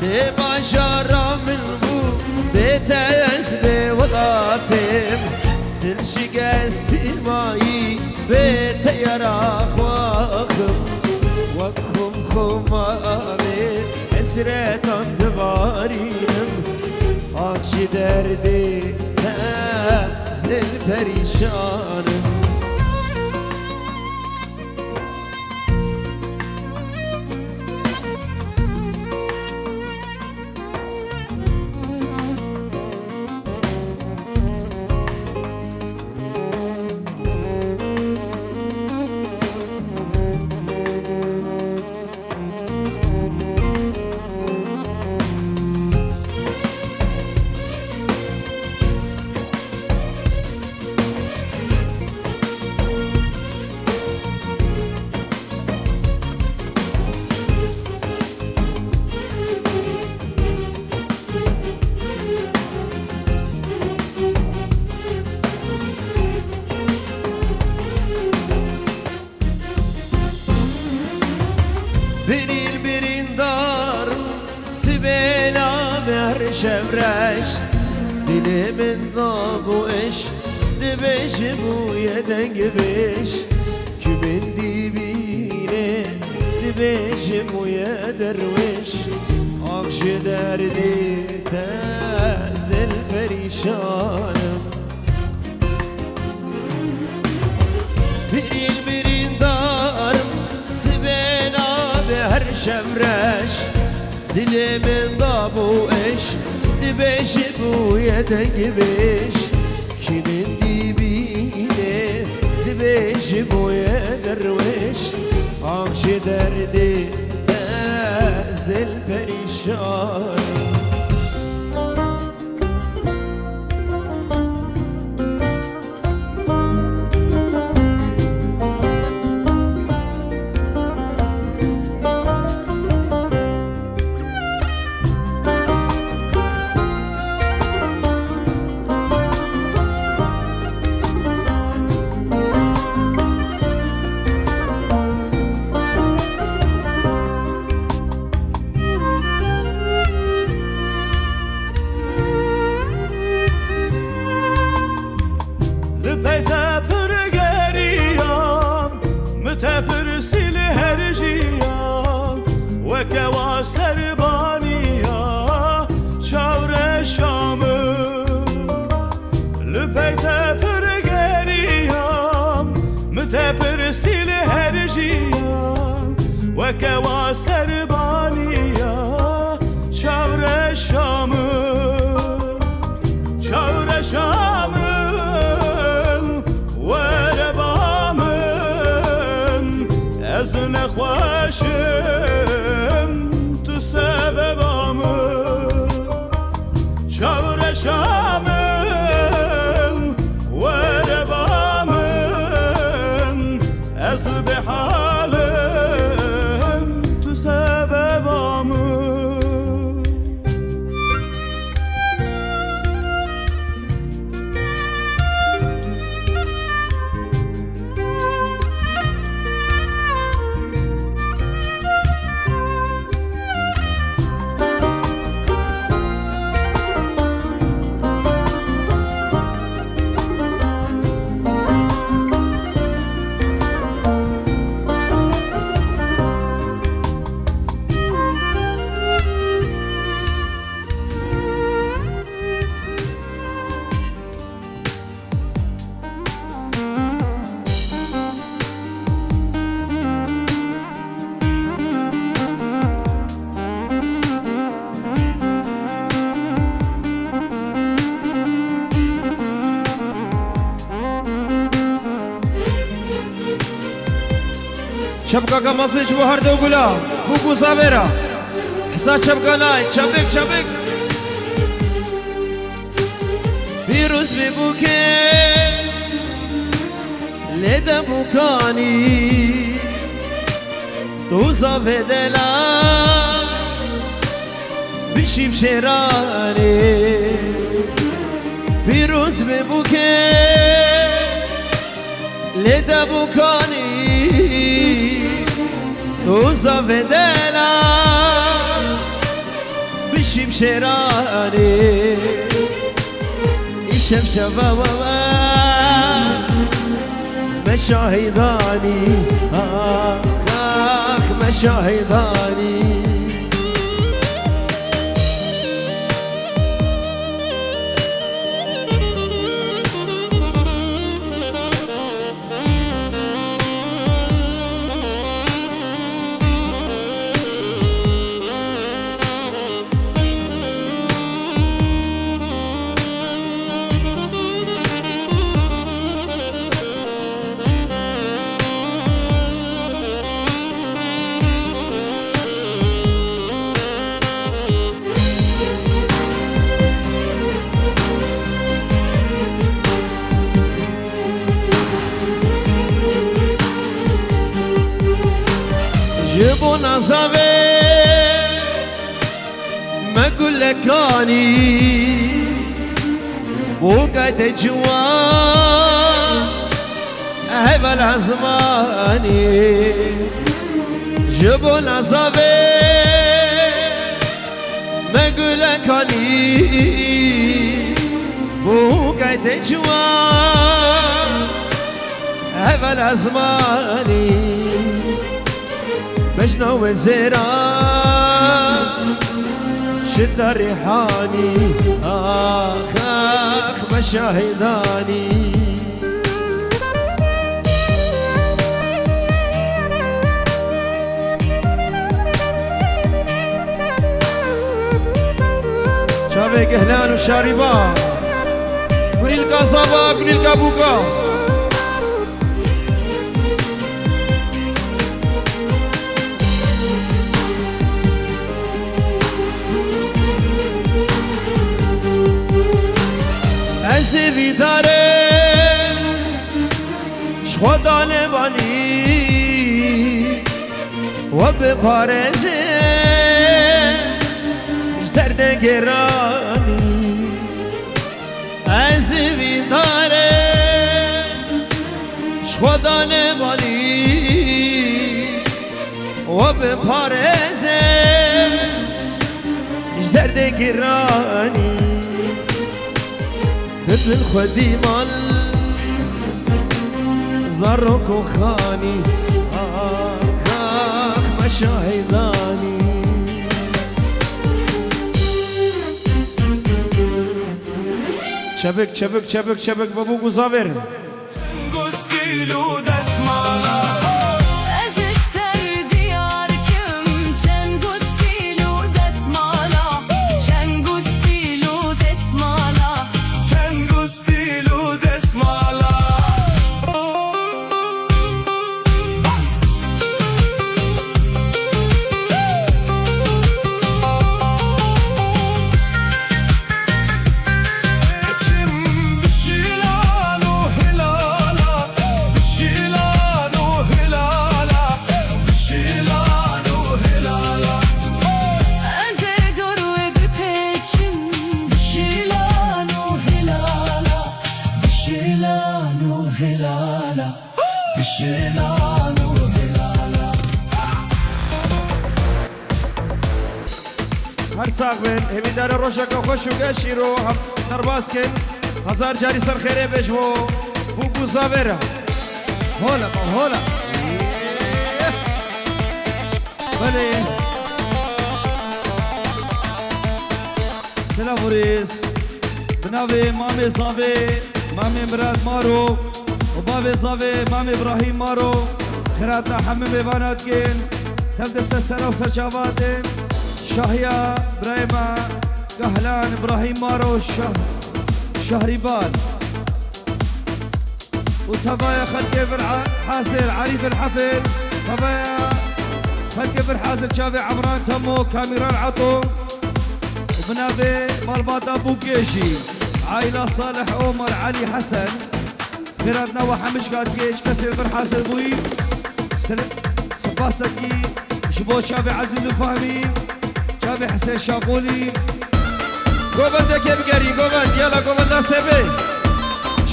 لي باشارة من بو بيت يزبي وضاتم تلشق استماعي بيت يراخ واخم وكخم خمامي حسرة دبارينم عكش دردي نازل البريشانم Biril birin dar Sibela mer şevreş Dilimin da bu eş Dibeşi bu yeden gibiş Kümin dibine Dibeşi bu yederviş Akşı derdi Tezdil perişanım Biril birin dar Sibela her şevreş Dilimin da bu eş Dibeşi bu yeden gibiş Kimin dibine Dibeşi bu yederviş Akşı derdi Tezdil perişan Mütepır sili her jiyan Vekeva serbaniya Çavre şamı Lüpeyte pır geriyan Mütepır sili her jiyan Vekeva serbaniya Çavre şamı Çavre şamı Ez nexweşim tu sebebamı Çavre şamın ve rebamın Ez bihalim tu sebebamı شبكة قمصيش بو هرد وقلا بوكو صابرة حسا شبكة ناي شبك شبك فيروس ببوكي لدا بوكاني توصف دلا بشيب شيراني فيروس ببوكي لدا بوكاني توصف دلا بوشي بشيراني الشمشة مشاهداني آخ مشاهداني جبو نظامي ما اقول لك اني وقعت جوا هبل زماني جبو نظامي ما اقول لك اني وقعت جوا هبل زماني مجنى وزيران شد ريحاني آخ مشاهداني شافي قهلان وشاربا قولي القصبة قولي القابوكا زیوی داره شخودا لبانی و به پارزه درد گرانی زیوی داره شخودا لبانی و به پارزه درد گرانی مثل خدي مال زرك وخاني آخ مشاهداني شبك شبك شبك شبك بابو قزابر هر ساقبن همی داره روشک خوش و گشی رو هم نرباز کن هزار جاری سر خیره بجمو بو گوزاوره هولا با هولا بله سلام وريس بناوي مامي صافي مامي مراد مارو وبابي صافي مامي ابراهيم مارو خيراتنا حمم بنات كين تبدأ سنة وسجاباتين شاهية برايما قهلان ابراهيم مارو شهريبان وتبايا خلقي حاسر عريف الحفل تبايا خلقي بالحاسر شافي عمران تمو كاميران عطو وبنابي مالبات ابو قيشي عائلة صالح عمر علي حسن خيراتنا وحمش قاد قيش كسر بالحاسر بوي سباسكي شبو شافي عزيز الفهمي شافي حسين شاقولي قوبل ده كيف قري قوبل يلا قوبل ده سبي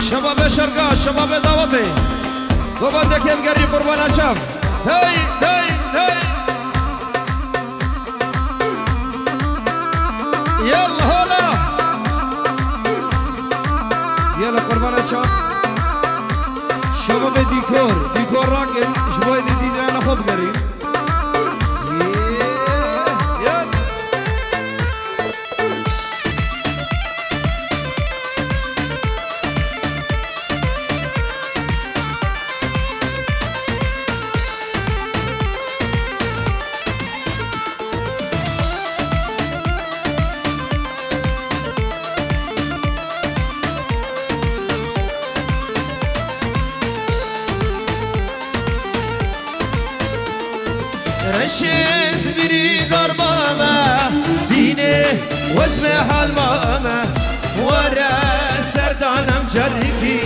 شباب شرقا شباب دعوتي قوبل ده كيف قري قربان شاف هاي ديكور راكن شوي جديد انا خذ قريب رشيز بري ضربامة ديني واسمع المامة ورا سردانا مجرقي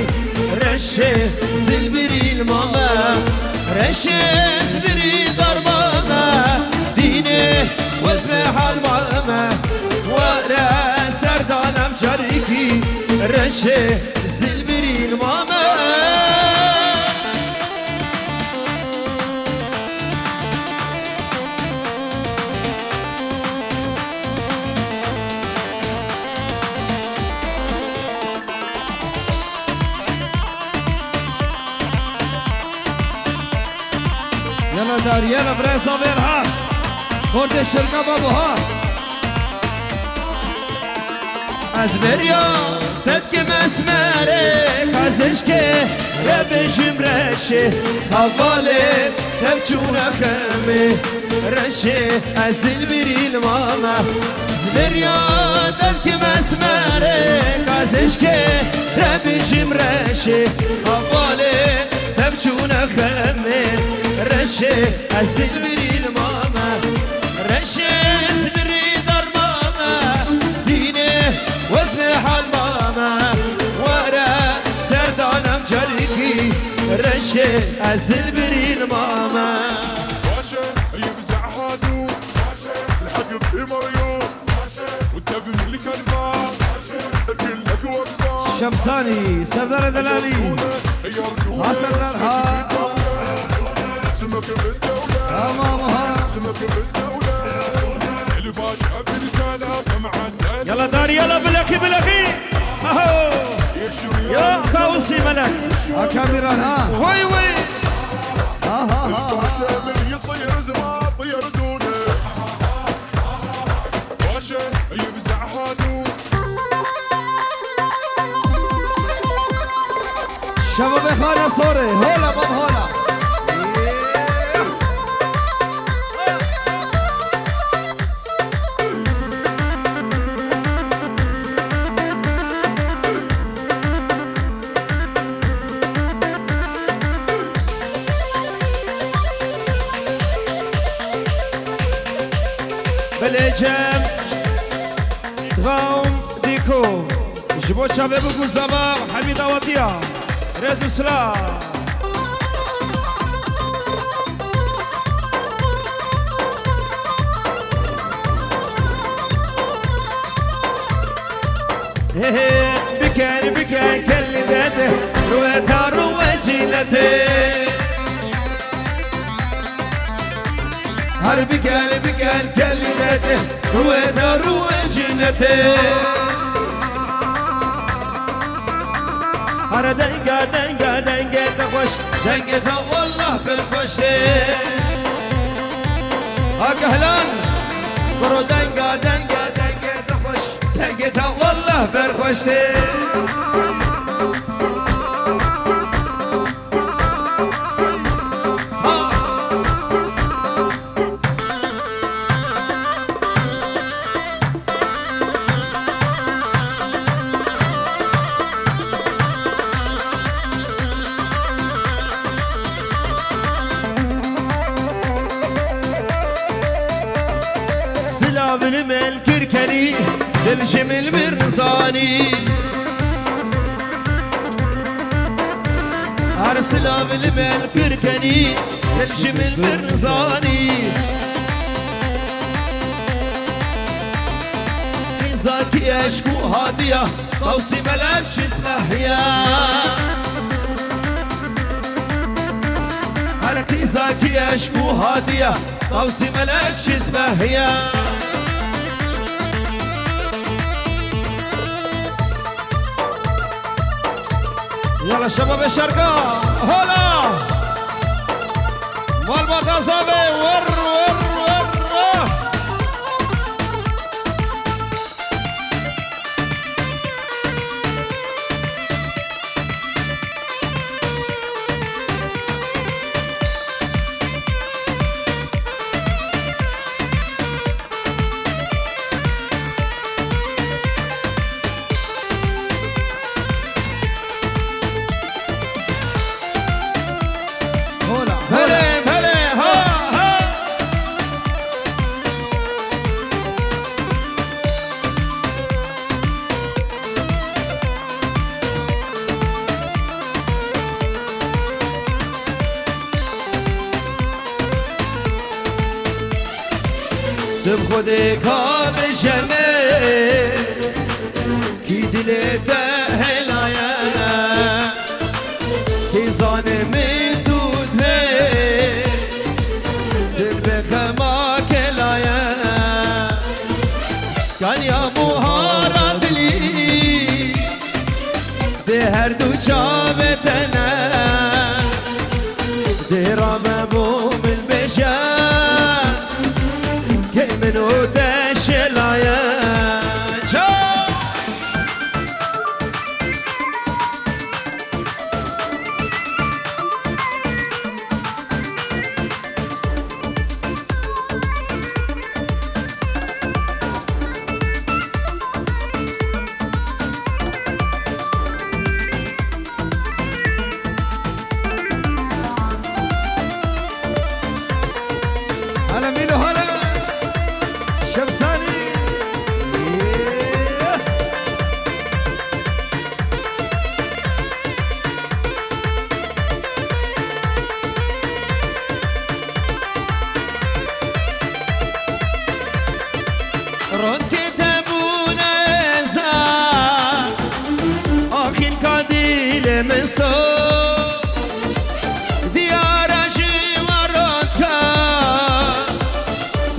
رشيز البري الماما رشيز بري ضربامة ديني واسمع المامة ورا سردانا مجرقي رشيز البري الماما يلا دار يلا بري صابر ها خورد الشركة بابو ها ازبريا تبكي مسمرك ازشكي ربشم رشي حوالي تبجونا خمي رشي ازل بري الماما ازبريا تبكي مسمرك ازشكي ربشم رشي حوالي تبجونا خمي رشي ازل بري الماما رشي ازبري درماما ديني واسمع الماما ورا سردانا مجرقي رشي ازل بري الماما باشا يفزع هادو الحق بمريو وانت بملك الفار كلك وقفار شمساني سردار دلالي ها سردار ها سمك بالدولة ماما سمك بالدولة الباشا بالكلام معنا يلا دار يلا بلخي بلخي اهو يا كاوسي ملك كاميران ها وي وي الباشا من يصير زمان طير دونه باشا يفزع هادو شباب خانة صوري هولا باب هولا بالإجام تغاوم ديكو جبوت شباب الزبا حميدة وطيا رزو سلام بكان بكان كل ذاته رويتها روى جيلته هر بكان بكان كل ذاته رويتها روى جيلته هر دنگا دنگا دنگا تخوش دنگا تا والله بالخوش هاك هلان برو دنگا دنگا دنگا تخوش دنگا تا والله بالخوش بالمل كركني للجمل برزاني أرسلا بالمل كركني للجمل برزاني زاكي أشكو هادية قوسي ملكش اسمه يا هركي زاكي أشكو هادية قوسي ملكش اسمه يا يلا شباب الشرقاء هلا مال بطاصابي ور تب خودی کام جمه کی دلته هلایانه کی زانمی دود به دل به خما کلایانه کن یا بوهارا دلی ده هر دو چاوه تنه ده رامه بوم البشر منو دشلایا جا هلا ميلو هلا شمساني رونك تبونا زار آخر قديل من صوت ديار جوارك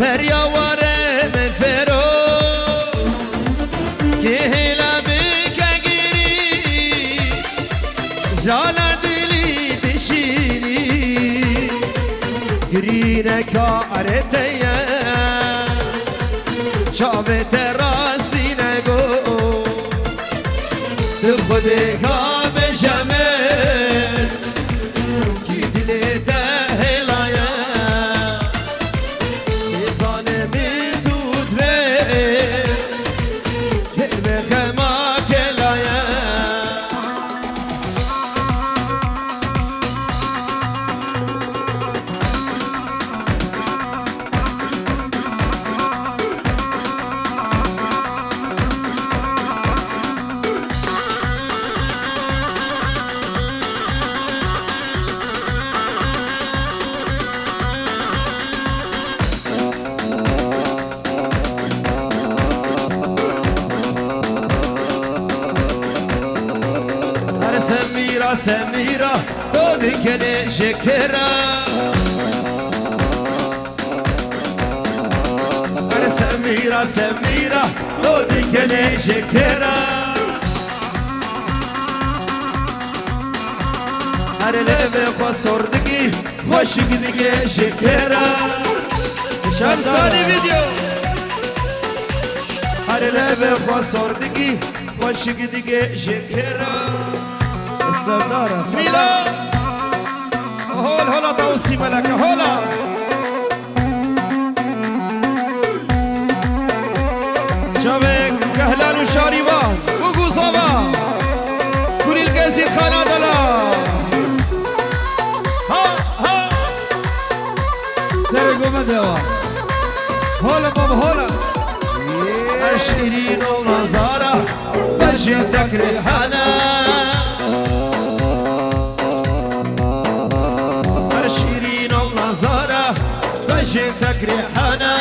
بريا وره من فرو كهلا بك اجري جالا دلي تشيني جرينك عرفتيا شابت راسي نگو تبخدي كام جمال كي دلته هلايا ظالمي دود به كلمة خما كلايا سميرة سميرة دونك شكرا سميرة سميرة دونك شكرا هر لبه خسردگی خوشگ دیگه شکرا شمسانی ویدیو هر لبه خسردگی خوشگ دیگه شکرا السردارة ميلا هولا توصي ملكة هولا شبك كهلان وشاريبان وقوصابا كل القاسي خنادلا ها سرقوا مدوا هولا بابا هولا عشرين ومزارة برجتك ريحانة عشرين ومزارة برجتك ريحانة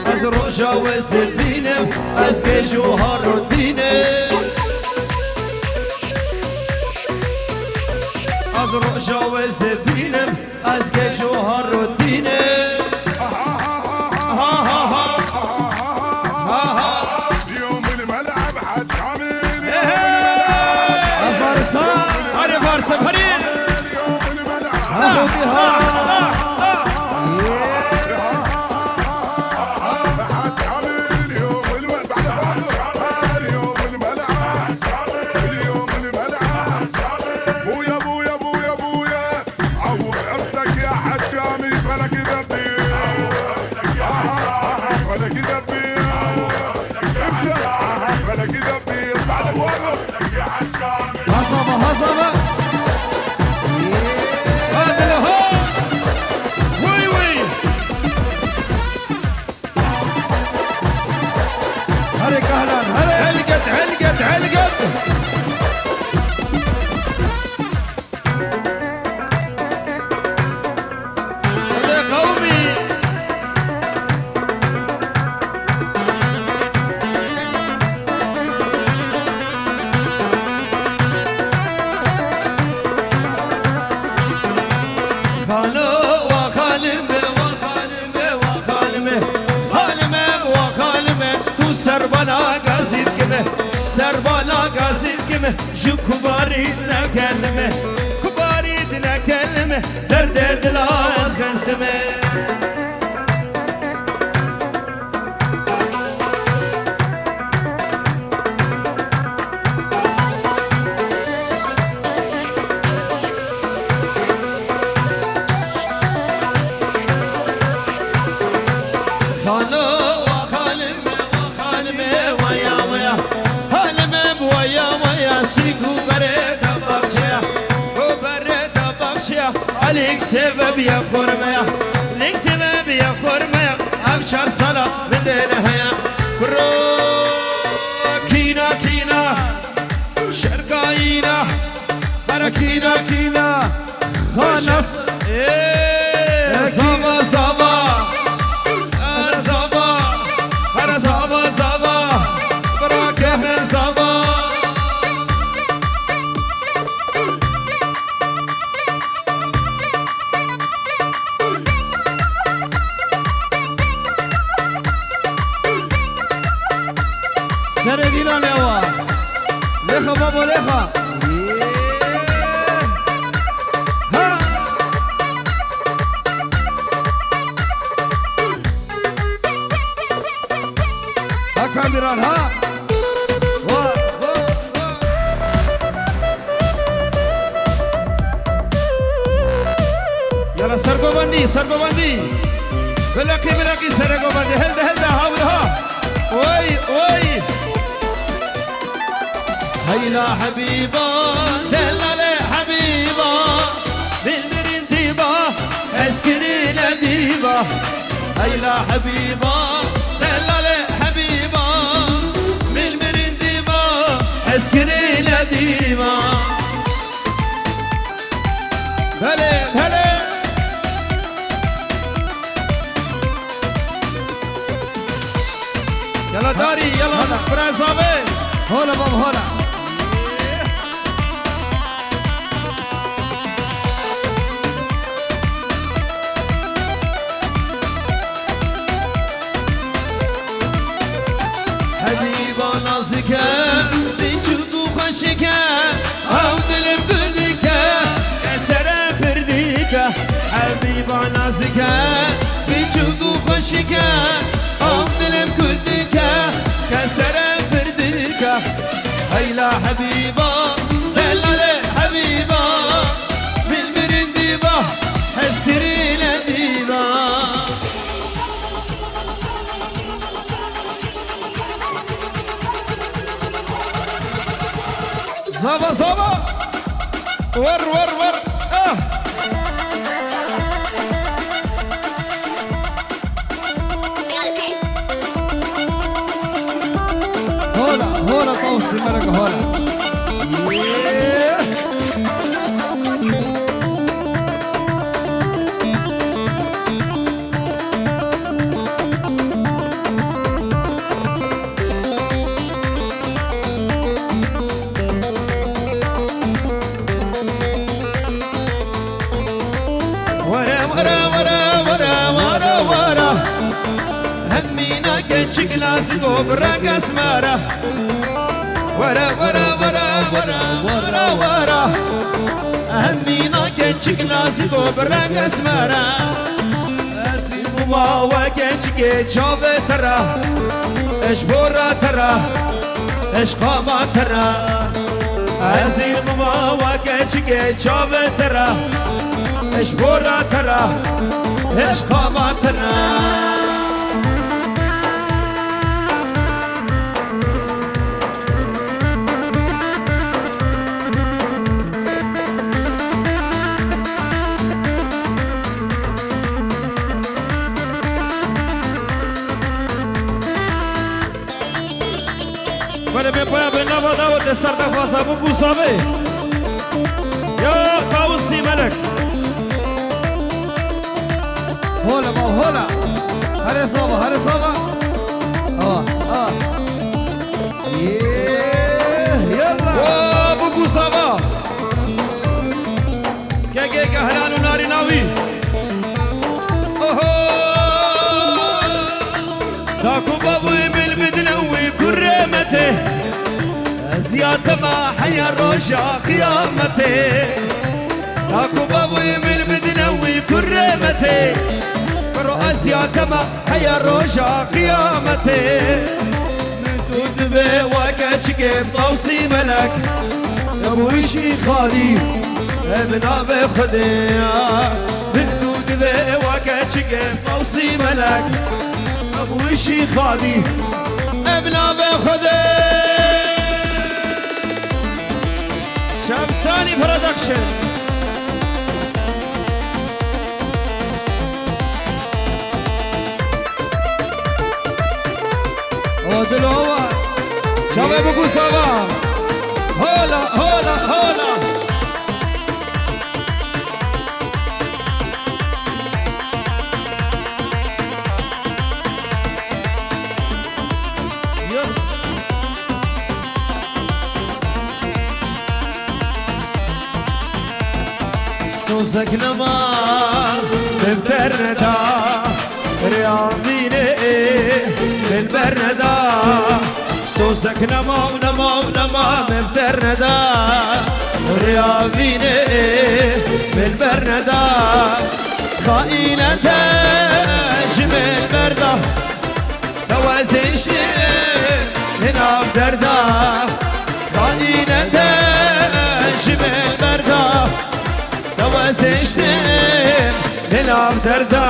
از روشا وزدينم از جوهر الدينم از روشا وزدينم از جوهر الدينم اليوم الملعب بالا قصيد كمه سر بالا قصيد كمه جو كباريد نكلمه كباريد نكلمه درد دلاس خنسمه عليك سبب يا خرمية ليك سبب يا خرمية أبشر صلاة من ليلها كرو كينا كينا شرقاينا كينا كينا خانص زابا زابا زابا زابا زابا براكه زابا سردينا لوا لخا بابا لخا ها ها كاميران ها يلا سرقو بندي بلاكي سرقو بندي هلدا هاولها وي وي هيلا حبيبا دلالي حبيبا بالمرين ديبا اسكري لديبا هيلا حبيبا دلالي حبيبا بالمرين ديبا اسكري لديبا هلا يلا داري يلا فرنساوي هلا بابا هلا حبيبا نازكه بيشوفو خشكه او دلم قلدكه كسره برديكه حبيبا نازكه بيشوفو خشكه او دلم قلدكه كسره برديكه هيلا حبيبا دلالي حبيبا بالمرنديبه حسكري لديبه زابا ور هلا طوسي ملك هلا ورا همينا كنشك لازقو براق اسمارة ورا همينا كنشك لازقو براق اسمارة اسلم ما وكنشك شافة ترى اش بورا ترى اش قاما ترى اسلم ما وكنشك شافة ترى اش بورا ترى اش قاما ترى Vale, me puede abrir la bada de sarda fasa buku sabe. Ya kausi malak. هلا ما هلا هلا صابا يلا buku sabe. Ke halanu nari nawi. Oh. Taku babu bil bidlawi kur آسيات ما حيا الرجا قيامتي اكو بابوي من بدنوي كرمتي آسيات ما حيا الرجا قيامتي مدود بي وكاشكب طوسي ملك ابو شي خالي ابنا بخدي مدود بي وكاشكب طوسي ملك ابو شي خالي ابنا بخدي شمساني برودكشن ودلوه شباب ابو سوا هولا هولا هولا سوزك نمار ببتردا رياضيني بالبردا سوزك نمام ببتردا رياضيني بالبردا خائنة جمل بردا توازنشتي هنا بدردا خائنة جمل بردا توازنشتم لنام دردا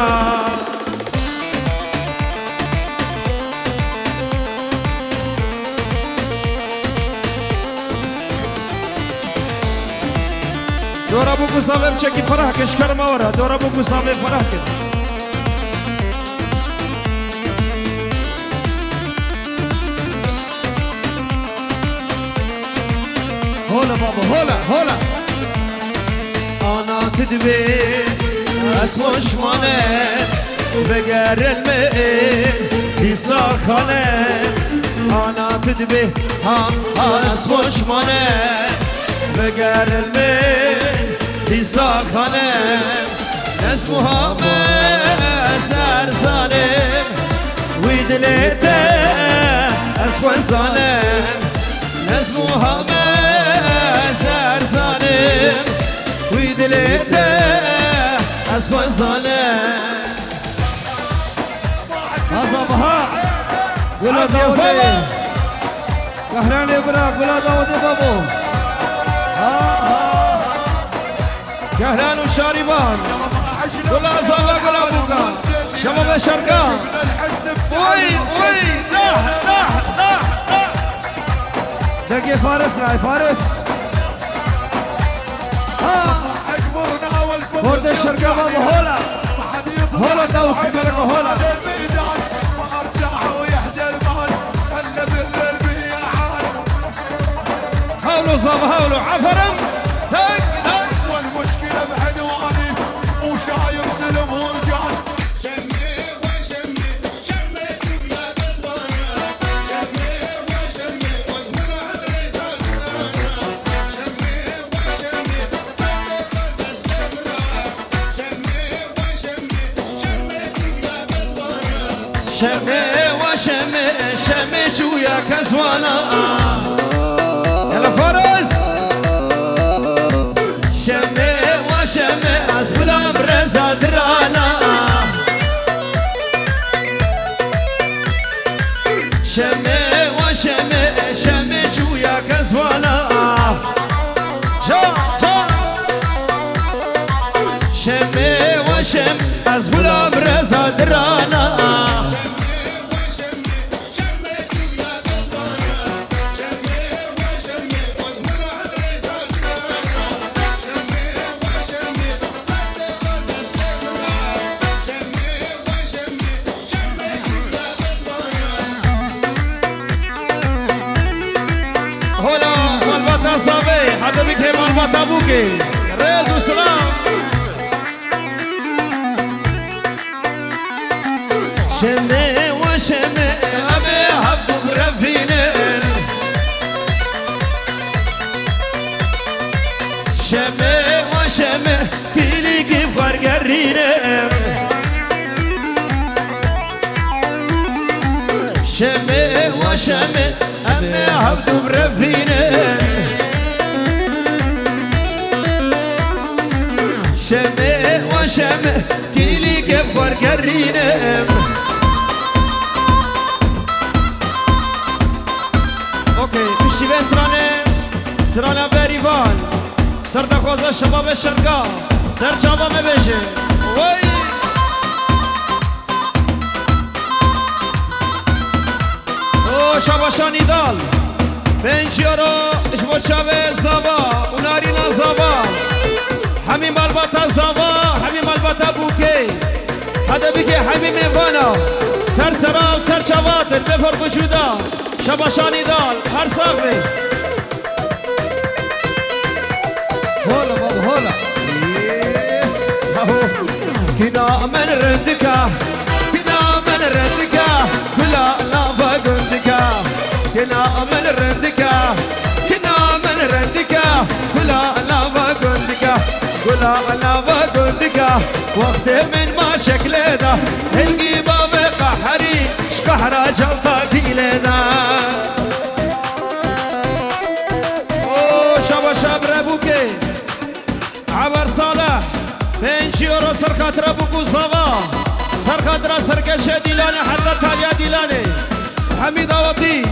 دور ابو قصامي بشكي فرح كشكر مورا دور ابو قصامي فرح كده هولا بابا هولا هولا أنا تدبي اسمش مانه بقر المئن يسار خانه أنا تدبي اسمش مانه بقر المئن يسار خانه اسمها مسار ظالم ويدليته اسوان ظالم اسمها مسار ظالم ويدليته اسوان ظالم صباح ولا يا صباح كهران ابراك ولا داود بابو كهران وشاربان ولا صباح ولا بوكا شباب الشرقاء وي دح دقي فارس راي فارس فورد الشرقاء بابو هولا هولا دوسي ملك هولا هولوا صباح هولوا عفرم والمشكلة بعنواني وشايف سلم ورجال شمي وشمي جويا كزوانا يلا فرس شمي وشمي أزبلا برزا درانا شمي وشمي جويا كزوانا شمي أزبلا برزا درانا حدا بك مال بطابوكي ريز وسلام شمي وشمي أبي حبدو برفينين شمي وشمي كيلي كيف غرقرينين شمي وشمي أبي شمع هبدو برفينم شمع وشمع كيلي كبر قرينم اوكي مشي سترانه بريفان سر دخوازه شباب شرقا سر چابا مبشه وای او شباشانی دال 5 یورو اشبو چاوه زاوا اونارینا زاوا همین مالباتا زاوا همین مالباتا بوکی حدا بکی همین میوانا سر سرا و سر چاواتر بفر وجودا شباشانی دال هر ساقی هولا بابا هولا كنا من رندكا كنا من رندكا كلا لافا قندكا كنا من رندكا كنا من رندكا كلا لافا قندكا كلا لافا قندكا وقت من ما شكل ده القيبة بقحري شكحرة جلطة كيلة شبا شب ربوكي عبر صالح 5 یورو سرخاطره بگو زوا سرخاطره سرکشه دیلانه حتی تالیا دیلانه حمید آواتی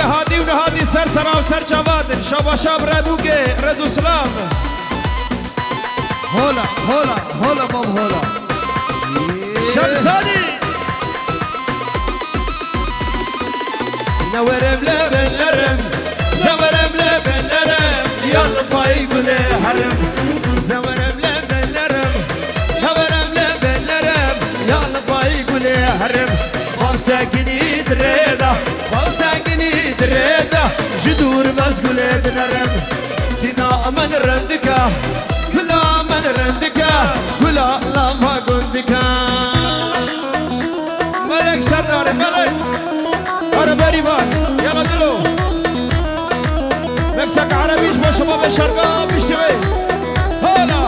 هادی و نهادی سر سرا و سر جواد شبا شب ردوگه رزو سلام هولا هولا هولا بابا هولا شمسانی نورم لبن لرم زورم لبن لرم يلا باي قولي حرم زورم لبن لرم هورم لبن لرم يلا باي قولي حرم باب ساكني دريدا باب ساكني دريدا جدور بس قولي دنرم كنا من رندكا كلا من رندكا كلا لما قندكا ملك سردار ملك عربي بان يلا دلو مكسك عربيش ما شباب الشرقاء بيشتوي هلا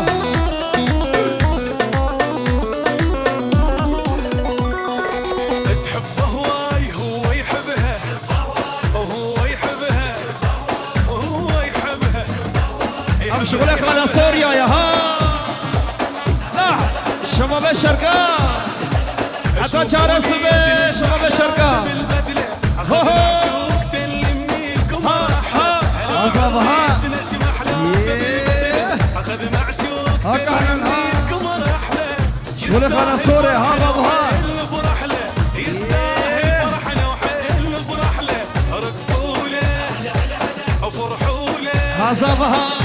تحبه هواي هو يحبها وهو يحبها وهو يحبها عم شغلك على سوريا يا ها لا شباب الشرقاء حتى جار السبي شباب الشرقاء هو هو عصابها اخذ معشوق هكا احنا نهار قمر احلى شغلك على سوريا ها بابا ها الفرح له يستاهل فرحنا وحل الفرح له رقصوا له وفرحوا له عصابها